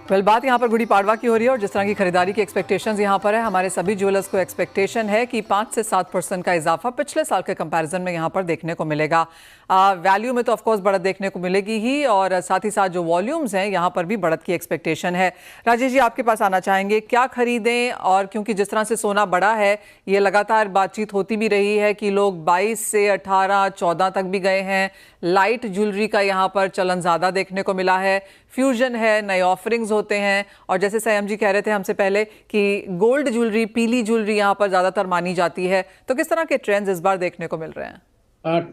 बात यहाँ पर गुड़ी पाड़वा की हो रही है और जिस तरह की खरीदारी की एक्सपेक्टेशंस यहाँ पर है, हमारे सभी ज्वेलर्स को एक्सपेक्टेशन है कि 5 से 7% का इजाफा पिछले साल के कंपैरिजन में यहाँ पर देखने को मिलेगा। वैल्यू में तो ऑफकोर्स बढ़त देखने को मिलेगी ही, और साथ ही साथ जो वॉल्यूम्स हैं यहाँ पर भी बढ़त की एक्सपेक्टेशन है। राजेश जी, आपके पास आना चाहेंगे, क्या खरीदें? और क्योंकि जिस तरह से सोना बढ़ा है, ये लगातार बातचीत होती भी रही है कि लोग 22 से 18, 14 तक भी गए हैं। लाइट ज्वेलरी का यहाँ पर चलन ज़्यादा देखने को मिला है, फ्यूजन है, नए ऑफरिंग्स होते हैं, और जैसे संयम जी कह रहे थे हमसे पहले कि गोल्ड ज्वेलरी, पीली ज्वेलरी यहाँ पर ज़्यादातर मानी जाती है। तो किस तरह के ट्रेंड्स इस बार देखने को मिल रहे हैं?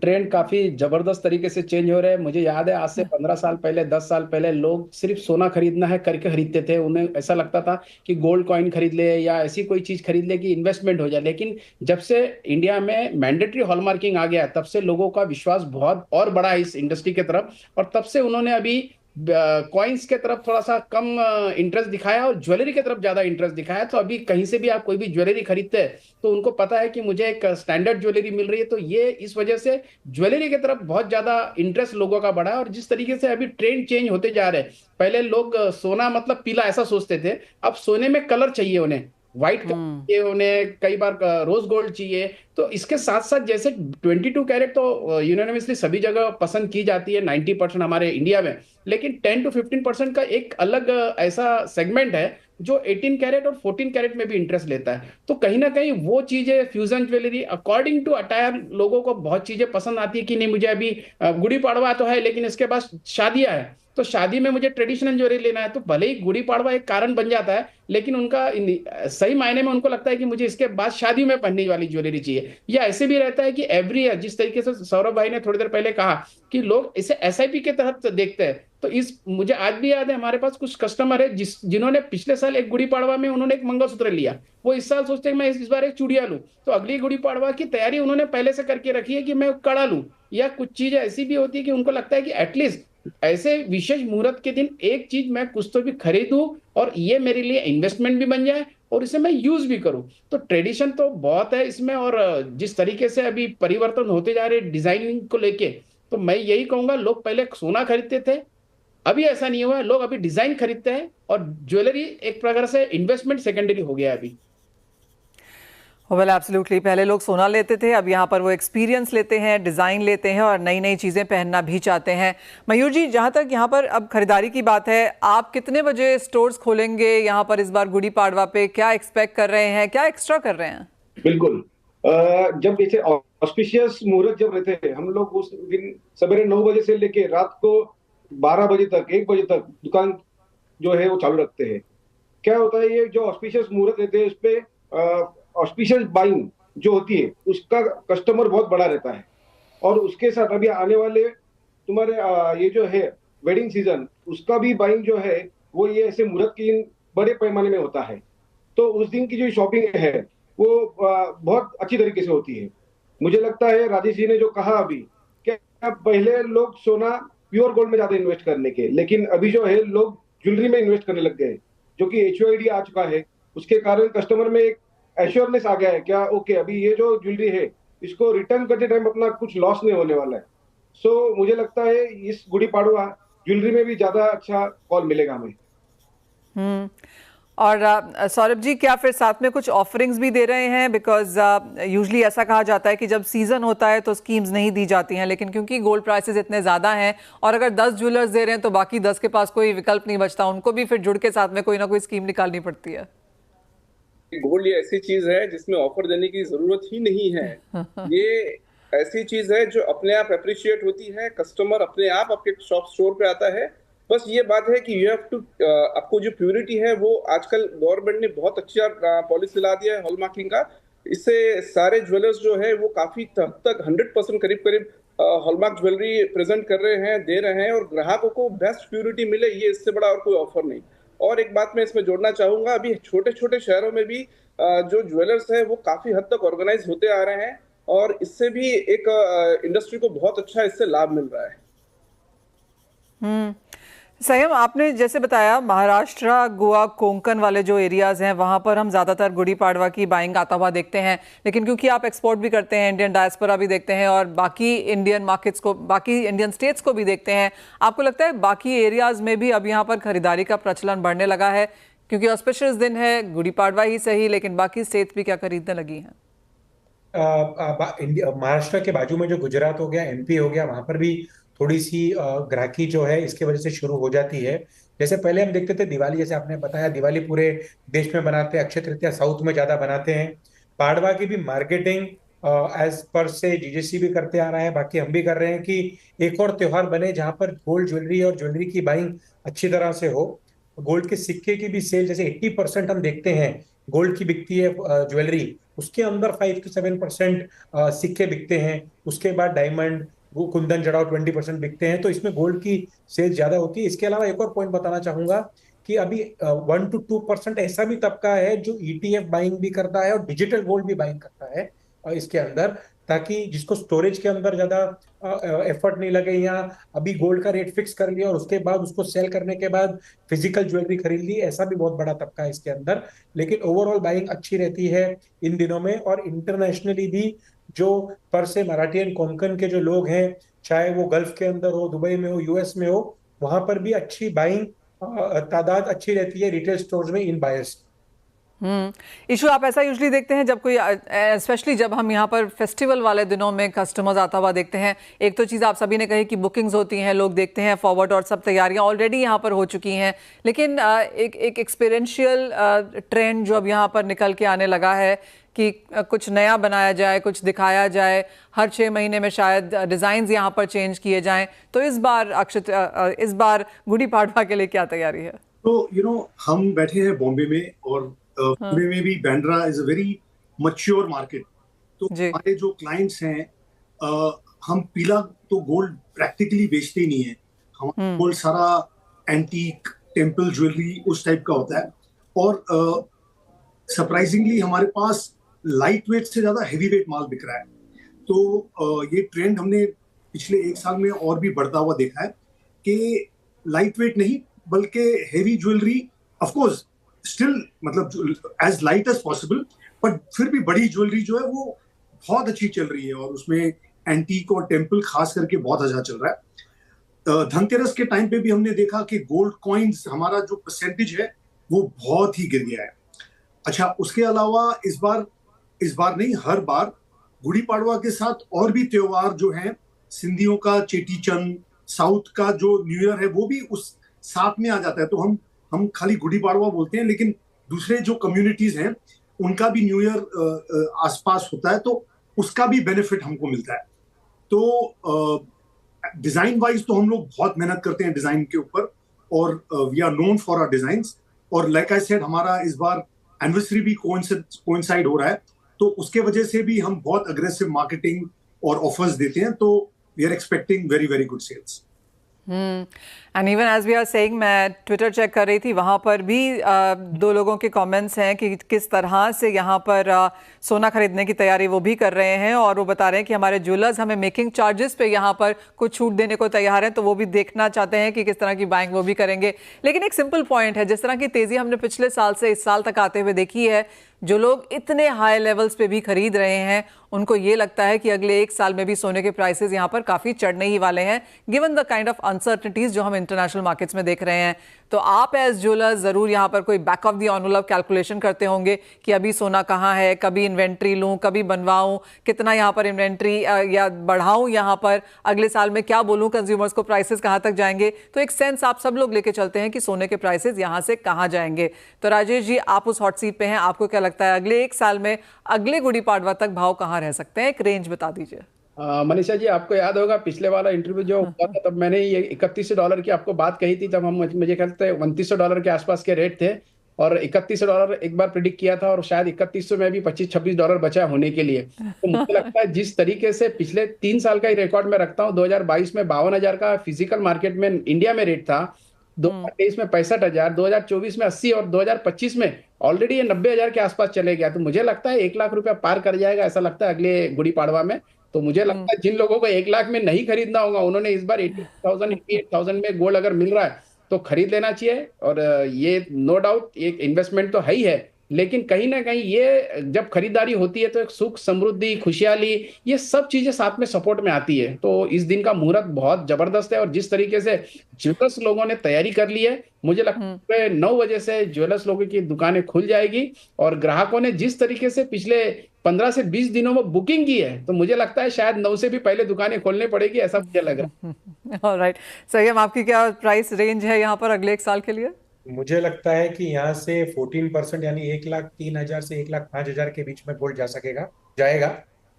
ट्रेंड काफी जबरदस्त तरीके से चेंज हो रहे हैं। मुझे याद है आज से 15 साल पहले, 10 साल पहले लोग सिर्फ सोना खरीदना है करके खरीदते थे। उन्हें ऐसा लगता था कि गोल्ड कॉइन खरीद ले या ऐसी कोई चीज खरीद ले कि इन्वेस्टमेंट हो जाए। लेकिन जब से इंडिया में मैंडेटरी हॉलमार्किंग आ गया, तब से लोगों का विश्वास बहुत और बढ़ा है इस इंडस्ट्री की तरफ, और तब से उन्होंने अभी कॉइन्स के तरफ थोड़ा सा कम इंटरेस्ट दिखाया और ज्वेलरी की तरफ ज्यादा इंटरेस्ट दिखाया। तो अभी कहीं से भी आप कोई भी ज्वेलरी खरीदते हैं तो उनको पता है कि मुझे एक स्टैंडर्ड ज्वेलरी मिल रही है। तो ये इस वजह से ज्वेलरी की तरफ बहुत ज्यादा इंटरेस्ट लोगों का बढ़ा है। और जिस तरीके से अभी ट्रेंड चेंज होते जा रहे हैं, पहले लोग सोना मतलब पीला ऐसा सोचते थे, अब सोने में कलर चाहिए उन्हें, व्हाइट कलर चाहिए उन्हें, कई बार रोज गोल्ड चाहिए। तो इसके साथ साथ जैसे 22 कैरेट तो यूनानिमसली सभी जगह पसंद की जाती है, 90% हमारे इंडिया में, लेकिन 10 to 15% का एक अलग ऐसा सेगमेंट है जो 18 कैरेट और 14 कैरेट में भी इंटरेस्ट लेता है। तो कहीं ना कहीं वो चीजें, fusion jewellery according to attire, लोगों को बहुत चीजें पसंद आती है कि नहीं मुझे अभी गुड़ी पाड़वा तो है लेकिन इसके बाद शादियां है, तो शादी में मुझे ट्रेडिशनल ज्वेलरी लेना है। तो भले ही गुड़ी पाड़वा एक कारण बन जाता है, लेकिन उनका सही मायने में उनको लगता है कि मुझे इसके बाद शादी में पहनने वाली ज्वेलरी चाहिए। या ऐसे भी रहता है कि एवरी ईयर, जिस तरीके से सौरभ भाई ने थोड़ी देर पहले कहा कि लोग इसे एसआईपी के तहत देखते हैं, तो इस मुझे आज भी याद है हमारे पास कुछ कस्टमर है जिन्होंने पिछले साल एक गुड़ी पाड़वा में उन्होंने एक मंगलसूत्र लिया, वो इस साल सोचते हैं मैं इस बार एक चूड़िया लूं, तो अगली गुड़ी पाड़वा की तैयारी उन्होंने पहले से करके रखी है कि मैं कड़ा लूं। या कुछ चीजें ऐसी भी होती है कि उनको लगता है कि एटलीस्ट ऐसे विशेष मुहूर्त के दिन एक चीज मैं कुछ तो भी खरीदूं और ये मेरे लिए इन्वेस्टमेंट भी बन जाए और इसे मैं यूज भी करूं। तो ट्रेडिशन तो बहुत है इसमें, और जिस तरीके से अभी परिवर्तन होते जा रहे डिजाइनिंग को लेके, तो मैं यही कहूंगा लोग पहले सोना खरीदते थे, अभी ऐसा नहीं हुआ है, लोग अभी डिजाइन खरीदते हैं और ज्वेलरी एक प्रकार से इन्वेस्टमेंट सेकेंडरी हो गया है अभी। वेल एब्सोल्युटली, पहले लोग सोना लेते थे, अब यहाँ पर वो एक्सपीरियंस लेते हैं, डिज़ाइन लेते हैं और नई नई चीज़ें पहनना भी चाहते हैं। मयूर जी, जहाँ तक यहाँ पर अब खरीदारी की बात है, आप कितने बजे स्टोर्स खोलेंगे यहाँ पर इस बार गुड़ी पाड़वा पे? क्या एक्सपेक्ट कर रहे हैं, क्या एक्स्ट्रा कर रहे हैं? बिल्कुल। जब जैसे ऑस्पिशियस मुहूर्त जब रहते हैं, हम लोग उस दिन सवेरे 9 बजे से लेके रात को 12 बजे तक, 1 बजे तक दुकान जो है वो चालू रखते हैं। क्या होता है, ये जो ऑस्पिशियस मुहूर्त रहते हैं उस पे ऑस्पिशियस बाइंग जो होती है उसका कस्टमर बहुत बड़ा रहता है, और उसके साथ अभी आने वाले तुम्हारे ये जो है वेडिंग सीजन, उसका भी बाइंग जो है वो ये ऐसे मुहूर्त के दिन बड़े पैमाने में होता है। तो उस दिन की जो शॉपिंग है वो बहुत अच्छी तरीके से होती है। मुझे लगता है राजेश जी ने जो कहा अभी, क्या पहले लोग सोना प्योर गोल्ड में ज्यादा इन्वेस्ट करने के, लेकिन अभी जो है लोग ज्वेलरी में इन्वेस्ट करने लग गए, जो कि एचओआईडी आ चुका है। उसके कारण कस्टमर में एक एश्योरनेस आ गया है, क्या ओके अभी ये जो ज्वेलरी है इसको रिटर्न करते टाइम अपना कुछ लॉस नहीं होने वाला है। सो मुझे लगता है इस गुड़ी पाड़वा ज्वेलरी में भी ज्यादा अच्छा कॉल मिलेगा हमें। और सौरभ जी, क्या फिर साथ में कुछ ऑफरिंग्स भी दे रहे हैं? बिकॉज यूजुअली ऐसा कहा जाता है कि जब सीजन होता है तो स्कीम्स नहीं दी जाती हैं, लेकिन क्योंकि गोल्ड प्राइसेस इतने ज़्यादा हैं और अगर 10 ज्वेलर्स दे रहे हैं तो बाकी 10 के पास कोई विकल्प नहीं बचता, उनको भी फिर जुड़ के साथ में कोई ना कोई स्कीम निकालनी पड़ती है। गोल्ड ये ऐसी चीज है जिसमें ऑफर देने की जरूरत ही नहीं है। ये ऐसी चीज है जो अपने आप अप्रिशिएट होती है, कस्टमर अपने आप आपके शॉप स्टोर पे आता है। बस ये बात है कि यू हैव टू, आपको जो प्योरिटी है वो आजकल गवर्नमेंट ने बहुत अच्छा पॉलिसी ला दिया है हॉलमार्किंग का। इससे सारे ज्वेलर्स जो है वो काफी हद तक 100% करीब करीब हॉलमार्क ज्वेलरी प्रेजेंट कर रहे हैं, दे रहे हैं, और ग्राहकों को बेस्ट प्योरिटी मिले, ये इससे बड़ा और कोई ऑफर नहीं। और एक बात मैं इसमें जोड़ना चाहूंगा, अभी छोटे छोटे शहरों में भी जो ज्वेलर्स है वो काफी हद तक ऑर्गेनाइज होते आ रहे हैं, और इससे भी एक इंडस्ट्री को बहुत अच्छा इससे लाभ मिल रहा है। संयम, आपने जैसे बताया महाराष्ट्र, गोवा, कोंकण वाले जो एरियाज हैं वहां पर हम ज्यादातर गुड़ी पाड़वा की बाइंग आता हुआ देखते हैं, लेकिन क्योंकि आप एक्सपोर्ट भी करते हैं, इंडियन डायस्पोरा भी देखते हैं और बाकी इंडियन मार्केट्स को, बाकी इंडियन स्टेट्स को भी देखते हैं, आपको लगता है बाकी एरियाज में भी अब यहाँ पर खरीदारी का प्रचलन बढ़ने लगा है? क्योंकि ऑस्पिशियस दिन है, गुड़ी पाड़वा ही सही, लेकिन बाकी स्टेट्स भी क्या खरीदने लगी हैं? महाराष्ट्र के बाजू में जो गुजरात हो गया, एमपी हो गया, वहां पर भी थोड़ी सी ग्राहकी जो है इसके वजह से शुरू हो जाती है। जैसे पहले हम देखते थे दिवाली, जैसे आपने बताया, दिवाली पूरे देश में बनाते हैं, अक्षय तृतीया साउथ में ज्यादा बनाते हैं। पाड़वा की भी मार्केटिंग एज पर से जीजेसी भी करते आ रहा है, बाकी हम भी कर रहे हैं कि एक और त्योहार बने जहां पर गोल्ड ज्वेलरी और ज्वेलरी की बाइंग अच्छी तरह से हो। गोल्ड के सिक्के की भी सेल, जैसे 80% हम देखते हैं गोल्ड की बिकती है ज्वेलरी, उसके अंदर 5 से 7% सिक्के बिकते हैं। उसके बाद डायमंड, वो कुंदन जड़ाओ 20% बिकते हैं। तो इसमें गोल्ड की सेल ज्यादा होती है। इसके अलावा एक और पॉइंट बताना चाहूंगा कि अभी 1 to 2% ऐसा भी तबका है जो ईटीएफ बाइंग भी करता है और डिजिटल गोल्ड भी बाइंग करता है इसके अंदर, ताकि जिसको स्टोरेज के अंदर ज्यादा एफर्ट नहीं लगे, या अभी गोल्ड का रेट फिक्स कर लिया और उसके बाद उसको सेल करने के बाद फिजिकल ज्वेलरी खरीद ली, ऐसा भी बहुत बड़ा तबका है इसके अंदर। लेकिन ओवरऑल बाइंग अच्छी रहती है इन दिनों में। और इंटरनेशनली भी जो पर से मराठी एंड कोंकण के जो लोग हैं, चाहे वो गल्फ के अंदर हो, दुबई में हो, यूएस में हो, वहां पर भी अच्छी बाइंग तादाद अच्छी रहती है रिटेल स्टोर्स में इन बायर्स। इशू आप ऐसा यूजुअली देखते हैं जब कोई, स्पेशली जब हम यहाँ पर फेस्टिवल वाले दिनों में कस्टमर्स आता हुआ देखते हैं, एक तो चीज़ आप सभी ने कही कि बुकिंग्स होती हैं, लोग देखते हैं फॉरवर्ड और सब तैयारियां ऑलरेडी यहाँ पर हो चुकी हैं, लेकिन एक एक्सपीरियंशियल ट्रेंड जो अब यहाँ पर निकल के आने लगा है कि कुछ नया बनाया जाए, कुछ दिखाया जाए, हर 6 महीने में शायद डिज़ाइंस यहाँ पर चेंज किए जाएं। तो इस बार गुड़ी पाड़वा के लिए क्या तैयारी है? तो हम बैठे हैं बॉम्बे में, और बॉम्बे में भी Bandra is a very mature market. तो हमारे जो क्लाइंट्स हैं, हम पीला तो गोल्ड प्रैक्टिकली बेचते ही नहीं है। हमारा गोल्ड सारा एंटीक टेम्पल ज्वेलरी उस टाइप का होता है। और सरप्राइजिंगली हमारे पास लाइट वेट से ज्यादा हेवी वेट माल बिक रहा है। तो ये ट्रेंड हमने पिछले 1 साल में और भी बढ़ता हुआ देखा है कि लाइट वेट नहीं बल्कि heavy jewellery, of course still मतलब as light as possible, but फिर भी बड़ी ज्वेलरी जो है वो बहुत अच्छी चल रही है, और उसमें एंटीक और टेम्पल खास करके बहुत अच्छा चल रहा है। धनतेरस के टाइम पे भी हमने देखा कि गोल्ड कॉइन्स हमारा जो परसेंटेज है वो बहुत ही गिर गया है। अच्छा, उसके अलावा इस बार नहीं, हर बार गुड़ी पाड़वा के साथ और भी त्योहार जो हैं, सिंधियों का चेटी चंद, साउथ का जो न्यू ईयर है वो भी उस साथ में आ जाता है। तो हम खाली गुड़ी पाड़वा बोलते हैं, लेकिन दूसरे जो कम्युनिटीज हैं उनका भी न्यू ईयर आसपास होता है, तो उसका भी बेनिफिट हमको मिलता है। तो डिजाइन वाइज तो हम लोग बहुत मेहनत करते हैं डिजाइन के ऊपर, और we are known for our designs. और लाइक आई सेड, हमारा इस बार एनिवर्सरी भी कोइंसाइड हो रहा है, तो उसके वजह से भी हम बहुत अग्रेसिव मार्केटिंग और ऑफर्स देते हैं। तो we are expecting very very good sales. And even as we are saying, मैं ट्विटर चेक कर रही थी, वहाँ पर भी 2 लोगों के कमेंट्स हैं कि किस तरह से यहाँ पर सोना खरीदने की तैयारी वो भी कर रहे हैं, और वो बता रहे हैं कि हमारे ज्वेलर्स हमें मेकिंग चार्जेस पे यहाँ पर कुछ छूट देने को तैयार हैं, तो वो भी देखना चाहते हैं कि किस तरह की बाइंग वो भी करेंगे। लेकिन एक सिंपल पॉइंट है, जिस तरह की तेज़ी हमने पिछले साल से इस साल तक आते हुए देखी है, जो लोग इतने हाई लेवल्स पे भी खरीद रहे हैं उनको ये लगता है कि अगले 1 साल में भी सोने के प्राइसेस यहाँ पर काफ़ी चढ़ने ही वाले हैं, given the kind of uncertainties जो हम इंटरनेशनल मार्केट्स में देख रहे हैं। तो आप एज ज्वेलर्स ज़रूर यहाँ पर कोई back of the envelope calculation करते होंगे कि अभी सोना कहाँ है, कभी इन्वेंट्री लूँ, कभी बनवाऊँ, कितना यहाँ पर इन्वेंट्री या बढ़ाऊँ, यहाँ पर अगले साल में क्या बोलूँ कंज्यूमर्स को, प्राइसेस कहाँ तक जाएंगे। तो एक सेंस आप सब लोग लेके चलते हैं कि सोने के प्राइसेस यहाँ से कहाँ जाएंगे। तो राजेश जी, आप उस हॉट सीट पे हैं, आपको क्या लगता है अगले 1 साल में अगले गुड़ी पाड़वा तक भाव कहाँ रह सकते हैं? एक रेंज बता दीजिए। मनीषा जी, आपको याद होगा पिछले वाला इंटरव्यू जो हुआ था, तब मैंने ये $3100 की आपको बात कही थी। तब हम, मुझे ख्याल से $2900 के आसपास के रेट थे, और $3100 एक बार प्रिडिक्ट किया था, और शायद 3100 में भी $25-26 बचा होने के लिए। तो मुझे लगता है जिस तरीके से पिछले 3 साल का ही रिकॉर्ड में रखता हूँ, 2022 में 52,000 का फिजिकल मार्केट में इंडिया में रेट था, 2023 में 65,000, 2024 में 80, और 2025 में ऑलरेडी ये 90,000 के आसपास चले गया। तो मुझे लगता है 1 लाख रुपया पार कर जाएगा, ऐसा लगता है अगले गुड़ी पाड़वा में। तो मुझे लगता है जिन लोगों को 1 लाख में नहीं खरीदना होगा, उन्होंने इस बार 88,000 में गोल्ड अगर मिल रहा है तो खरीद लेना चाहिए। और ये नो डाउट एक इन्वेस्टमेंट तो है ही है, लेकिन कहीं ना कहीं ये जब खरीदारी होती है तो एक सुख, समृद्धि, खुशहाली, ये सब चीजें साथ में सपोर्ट में आती है। तो इस दिन का मुहूर्त बहुत जबरदस्त है, और जिस तरीके से ज्वेलर्स लोगों ने तैयारी कर ली है, मुझे लगता है 9 बजे से ज्वेलर्स लोगों की दुकानें खुल जाएगी। और ग्राहकों ने जिस तरीके से पिछले 15 से 20 दिनों में बुकिंग की है, तो मुझे लगता है शायद 9 से भी पहले दुकानें खोलनी पड़ेगी, ऐसा मुझे लग रहा है। ऑलराइट, संयम, आपकी क्या प्राइस रेंज है यहाँ पर अगले 1 साल के लिए? मुझे लगता है कि यहाँ से 14% यानी 1,03,000 से 1,05,000 के बीच में गोल्ड जाएगा।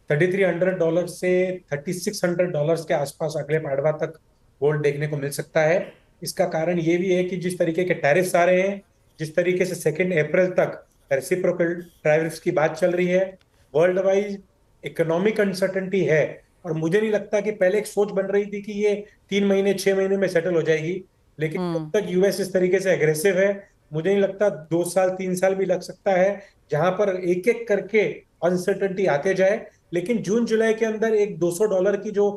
$3,300 से $3,600 के आसपास अगले पाड़वा तक गोल्ड देखने को मिल सकता है। इसका कारण ये भी है कि जिस तरीके के टैरिफ्स आ रहे हैं, जिस तरीके से 2 अप्रैल तक रेसिप्रोकल टैरिफ्स की बात चल रही है, वर्ल्ड वाइज इकोनॉमिक अनसर्टेनिटी है। और मुझे नहीं लगता कि पहले एक सोच बन रही थी कि ये 3 महीने 6 महीने में सेटल हो जाएगी, लेकिन अब तक यूएस इस तरीके से एग्रेसिव है, मुझे नहीं लगता 2 साल 3 साल भी लग सकता है, जहां पर एक एक करके अनसर्टेनिटी आते जाए। लेकिन जून जुलाई के अंदर एक $200 की जो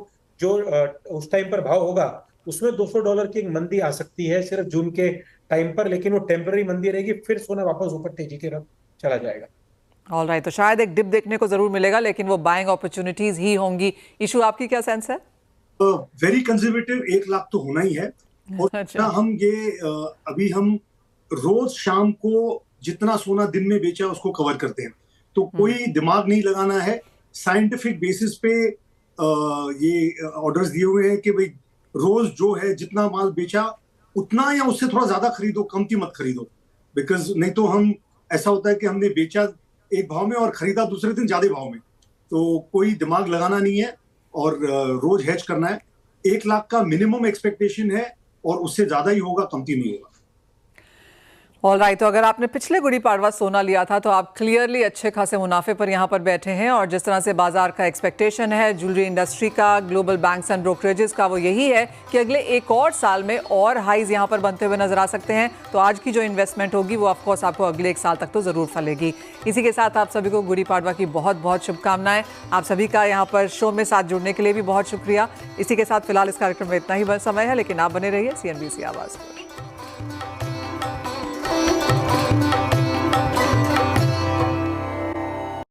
उस टाइम पर भाव होगा, उसमें $200 की एक मंदी आ सकती है सिर्फ जून के टाइम पर, लेकिन वो टेम्पररी मंदी रहेगी, फिर सोना वापस ऊपर तेजी की तरफ चला जाएगा। ऑलराइट, तो शायद एक डिप देखने को जरूर मिलेगा, लेकिन वो बाइंग अपॉर्चुनिटीज ही होंगी। इशू, आपकी क्या सेंस है? वेरी कंजर्वेटिव 1 लाख तो होना ही है। और अच्छा। हम ये अभी हम रोज शाम को जितना सोना दिन में बेचा उसको कवर करते हैं, तो कोई दिमाग नहीं लगाना है। साइंटिफिक बेसिस पे ये ऑर्डर्स दिए हुए हैं कि भाई रोज जो है जितना माल बेचा उतना या उससे थोड़ा ज्यादा खरीदो, कमती मत खरीदो। बिकॉज नहीं तो हम ऐसा होता है कि हमने बेचा एक भाव में और खरीदा दूसरे दिन ज्यादा भाव में, तो कोई दिमाग लगाना नहीं है और रोज हेज करना है। 1 लाख का मिनिमम एक्सपेक्टेशन है और उससे ज्यादा ही होगा, कमती नहीं होगा। ऑलराइट, तो अगर आपने पिछले गुड़ी पाड़वा सोना लिया था तो आप क्लियरली अच्छे खासे मुनाफे पर यहाँ पर बैठे हैं। और जिस तरह से बाजार का एक्सपेक्टेशन है ज्वेलरी इंडस्ट्री का, ग्लोबल बैंक्स एंड ब्रोकरेजेस का, वो यही है कि अगले 1 और साल में और हाईज यहाँ पर बनते हुए नजर आ सकते हैं। तो आज की जो इन्वेस्टमेंट होगी वो ऑफकोर्स आपको अगले 1 साल तक तो जरूर फलेगी। इसी के साथ आप सभी को गुड़ी पाड़वा की बहुत बहुत शुभकामनाएं। आप सभी का यहाँ पर शो में साथ जुड़ने के लिए भी बहुत शुक्रिया। इसी के साथ फिलहाल इस कार्यक्रम में इतना ही समय है, लेकिन आप बने रहिए CNBC आवाज़ पर।